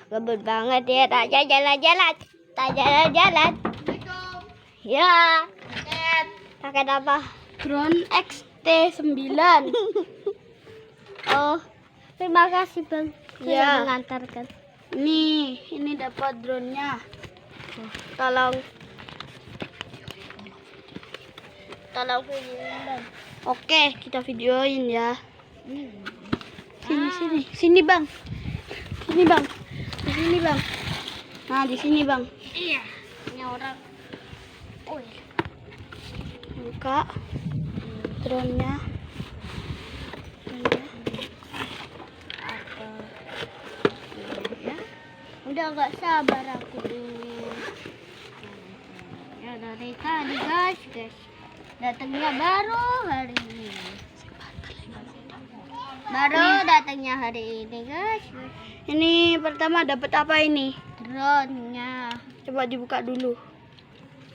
Gebut banget ya, tak jalan-jalan. Tak jalan-jalan. Ya. Paket apa? Drone XT9. Oh, terima kasih Bang. Ya. Sudah mengantarkan. Ini dapat drone-nya. Tolong videoin Bang. Oke, kita videoin ya. Sini Bang. Sini Bang. Di sini Bang. Nah, di sini Bang. Iya, ini orang. Oh, Buka drone-nya. Udah nggak sabar aku ingin. Ya dari tadi guys. Datangnya baru hari ini. Datangnya hari ini guys. Ini pertama dapat apa ini? Drone-nya Coba dibuka dulu.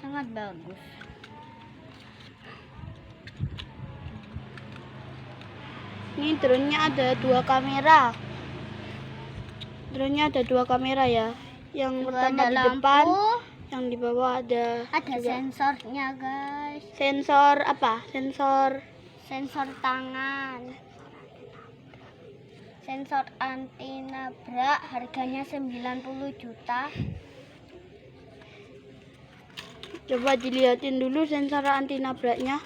sangat bagus. Ini drone-nya ada dua kamera. Drone-nya ada dua kamera ya. Yang pertama Ada di lampu, depan, yang di bawah ada juga sensornya guys. sensor apa? Sensor tangan. Sensor anti nabrak, harganya 90 juta. Coba dilihatin dulu sensor anti nabraknya.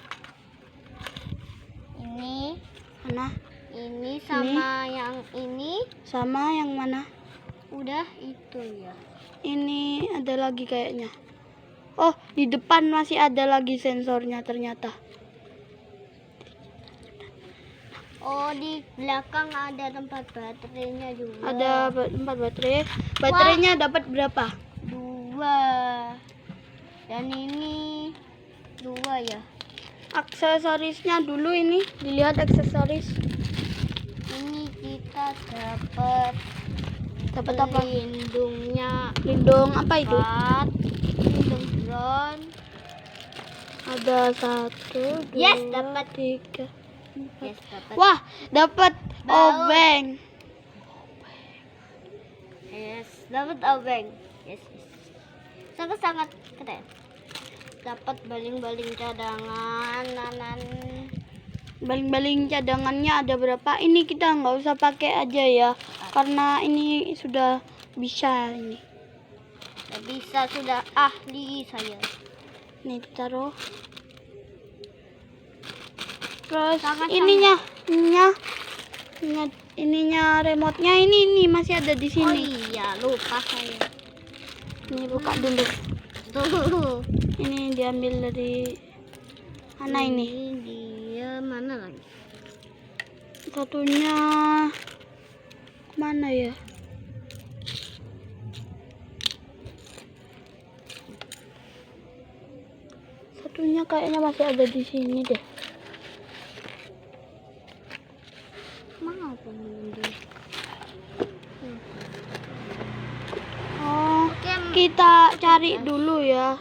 Ini Mana? Ini sama yang ini. Sama yang mana? Udah itu ya. Ini ada lagi kayaknya. Oh, di depan masih ada lagi sensornya ternyata. Oh, di belakang ada tempat baterainya juga. Ada tempat baterai. Baterainya dapat berapa? 2. Dan ini 2 ya. Aksesorisnya dulu ini, dilihat aksesoris. Ini kita dapat Apa? pelindungnya. Lindung apa itu? 4. Lindung drone. Ada 1, 2, Yes, dapat. 3. Yes, dapat. Wah, dapat Baut. obeng. Yes, dapat obeng. Yes. Sangat keren. Dapat baling-baling cadangan, Baling-baling cadangannya ada berapa? Ini kita nggak usah pakai aja ya, karena ini sudah bisa ini. bisa sudah ahli saya. Nih ditaruh. Terus Sangat- ininya remote-nya ini masih ada di Oh sini. iya, lupa saya. Ini buka dulu. Tuh. Ini diambil dari mana ini? Dia mana lagi? Satunya mana ya? Satunya kayaknya masih ada di sini deh. Mana pengunduh? Oh, kita cari dulu ya.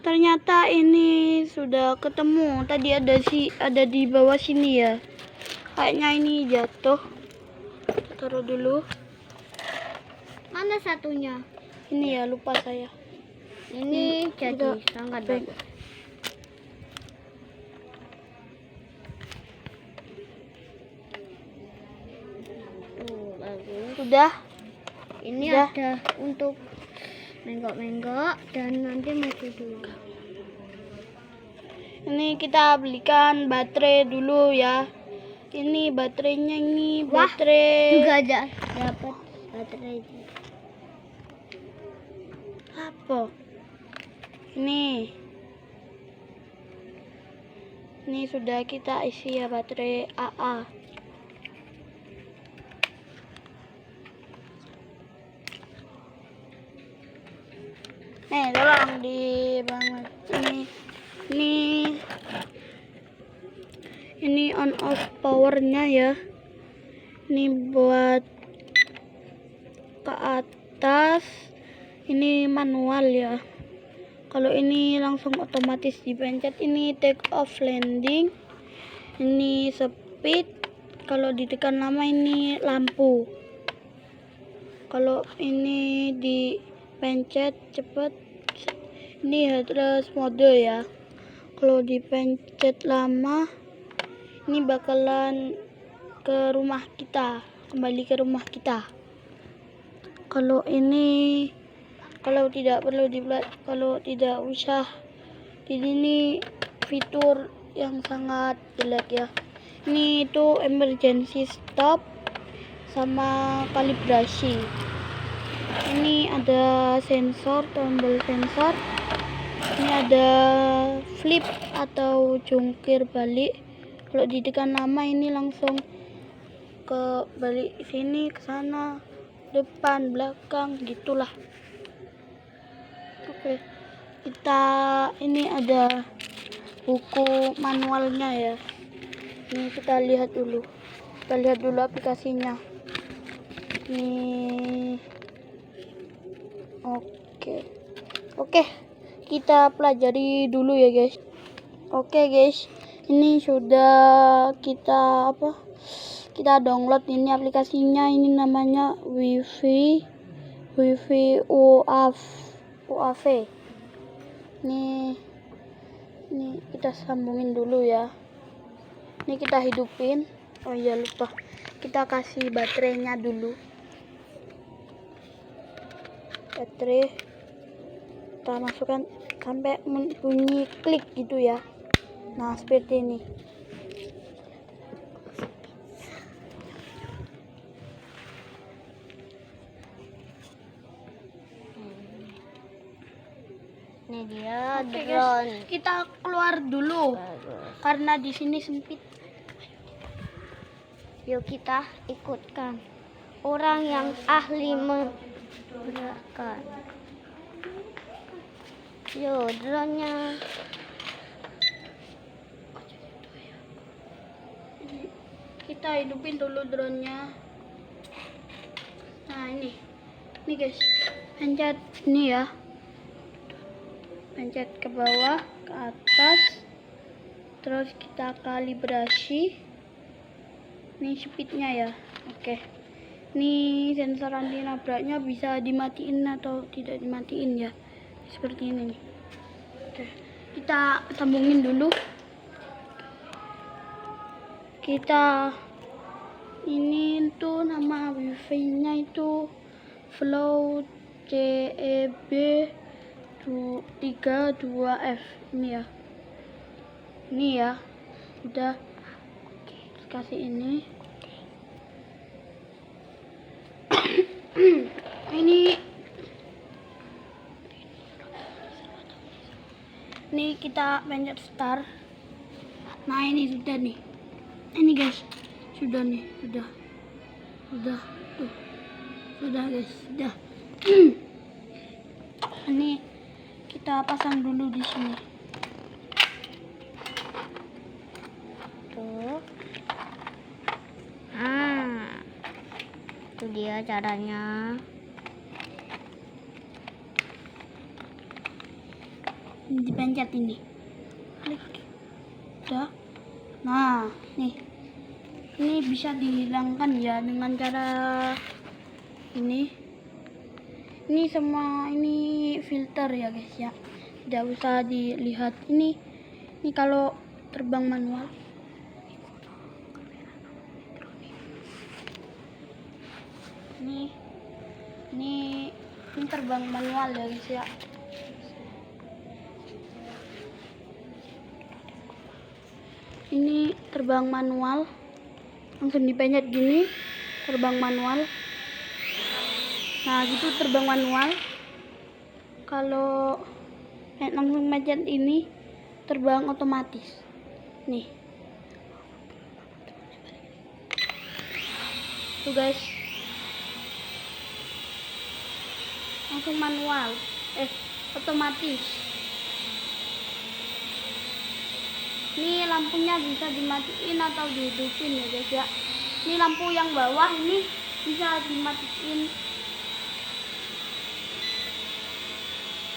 Ternyata ini sudah ketemu. Tadi ada di bawah sini ya. Kayaknya ini jatuh. Taruh dulu. Mana satunya? Ini ya, lupa saya. Ini jadi udah. sangat Baik. bagus. Tuh, bagus. Sudah. Ini Udah. ada untuk menggok-menggok dan nanti maju dulu. Ini kita belikan baterai dulu ya. Ini baterainya ini Wah, baterai. Juga ada dapat baterai. Apa? Ini sudah kita isi ya baterai AA. Nih, tolong dibangun ini on off powernya ya. Ini buat ke atas, ini manual ya. Kalau ini langsung otomatis dipencet. Ini take off landing, ini speed. Kalau ditekan lama ini lampu. Kalau ini dipencet cepet, ini harus mode ya. Kalau dipencet lama, ini bakalan ke rumah kita, kembali ke rumah kita. Kalau ini, kalau tidak usah, ini fitur yang sangat jelek ya. Ini itu emergency stop sama kalibrasi. Ini ada sensor, tombol sensor. Ini ada flip atau jungkir balik. Kalau ditekan lama ini langsung ke balik sini, ke sana, depan, belakang, gitulah. Oke, kita ini ada buku manualnya ya. Ini kita lihat dulu. Kita lihat dulu aplikasinya. Nih. Oke. Kita pelajari dulu ya, guys. Oke, guys. Ini sudah kita download ini aplikasinya. Ini namanya Wifi UAV. Nih kita sambungin dulu ya. Ini kita hidupin. Oh iya, lupa. Kita kasih baterainya dulu. Baterai kita masukkan sampai bunyi klik gitu ya. Nah, seperti ini. Ini dia Oke, drone. guys, kita keluar dulu karena di sini sempit. Yuk kita ikutkan orang yang ahli menggerakkan. Yuk drone-nya. Kita hidupin dulu drone-nya. Nah, ini guys, pencet ini ya, pencet ke bawah, ke atas, terus kita kalibrasi. Ini speednya ya. Oke, ini sensor anti nabraknya bisa dimatiin atau tidak dimatiin ya, seperti ini nih. Oke, kita sambungin dulu. Kita ini tuh nama wifi-nya itu Flow CEB 32F ini ya. Udah kasih ini. Ini kita pencet start. Nah, ini sudah nih. Ini guys, sudah nih, sudah tuh, sudah guys, sudah. Ini kita pasang dulu di sini. Tuh. Itu dia caranya. Ini dipencet ini. Klik. Udah. Nah, nih. Ini bisa dihilangkan ya dengan cara ini. Ini semua ini filter ya guys ya. Tidak usah dilihat. Ini kalau terbang manual. Ini terbang manual ya guys ya. Ini terbang manual, langsung dipencet gini, terbang manual. Nah, gitu terbang manual. Kalau langsung pencet ini, terbang otomatis. Nih, tuh guys, langsung manual, otomatis. Ini lampunya bisa dimatiin atau dihidupin ya guys ya. Ini lampu yang bawah ini bisa dimatiin.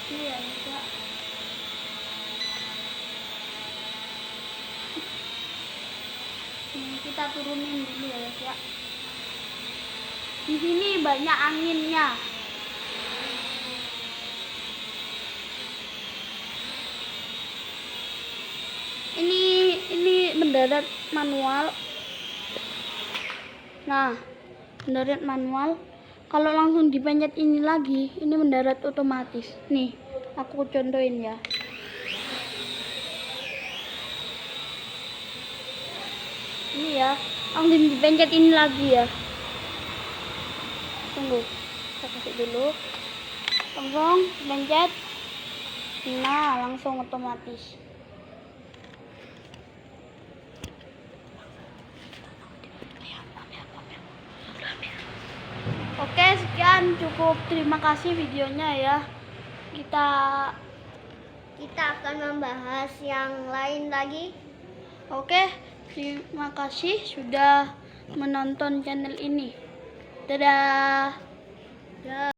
Ini ya guys ya. Ini kita turunin dulu ya guys ya. Di sini banyak anginnya. Ini mendarat manual. Nah, mendarat manual. Kalau langsung dipencet ini lagi, ini mendarat otomatis. Nih, aku contohin ya. Ini ya, langsung dipencet ini lagi ya. Tunggu, kita kasih dulu. Langsung pencet. Nah, langsung otomatis. Oke, sekian cukup. Terima kasih videonya ya. Kita akan membahas yang lain lagi. Oke, terima kasih sudah menonton channel ini. Dadah.